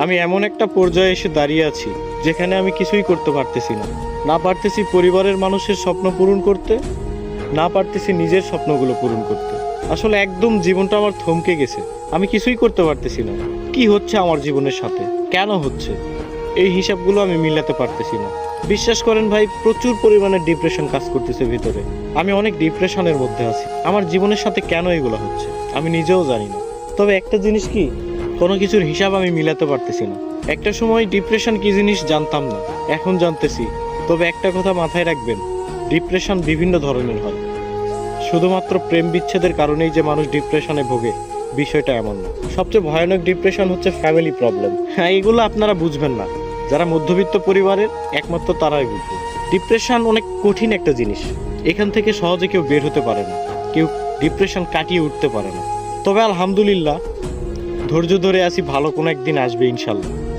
আমি এমন একটা পর্যায়ে এসে দাঁড়িয়ে আছি যেখানে আমি কিছুই করতে পারতেছি না। না পারতেছি পরিবারের মানুষের স্বপ্ন পূরণ করতে, না পারতেছি নিজের স্বপ্নগুলো পূরণ করতে। আসলে একদম জীবনটা আমার থমকে গেছে। আমি কিছুই করতে পারতেছি না। কি হচ্ছে আমার জীবনের সাথে, কেন হচ্ছে, এই হিসাবগুলো আমি মিলাতে পারতেছি না। বিশ্বাস করেন ভাই, প্রচুর পরিমাণে ডিপ্রেশন কাজ করতেছে ভিতরে। আমি অনেক ডিপ্রেশনের মধ্যে আছি। আমার জীবনের সাথে কেন এগুলো হচ্ছে আমি নিজেও জানি না। তবে একটা জিনিস কি, কোনো কিছুর হিসাব আমি মিলাতে পারতেছি না। একটা সময় ডিপ্রেশন কি জিনিস জানতাম না, এখন জানতেছি। তবে একটা কথা মাথায় রাখবেন, ডিপ্রেশন বিভিন্ন ধরনের হয়। শুধুমাত্র প্রেম বিচ্ছেদের কারণেই যে মানুষ ডিপ্রেশনে ভোগে, বিষয়টা এমন না। সবচেয়ে ভয়ানক ডিপ্রেশন হচ্ছে ফ্যামিলি প্রবলেম। হ্যাঁ, এগুলো আপনারা বুঝবেন না। যারা মধ্যবিত্ত পরিবারের, একমাত্র তারাই বুঝবে। ডিপ্রেশন অনেক কঠিন একটা জিনিস। এখান থেকে সহজে কেউ বের হতে পারে না, কেউ ডিপ্রেশন কাটিয়ে উঠতে পারে না। তবে আলহামদুলিল্লাহ, ধৈর্য ধরে আছি, ভালো কোনো একদিন আসবে ইনশাল্লাহ।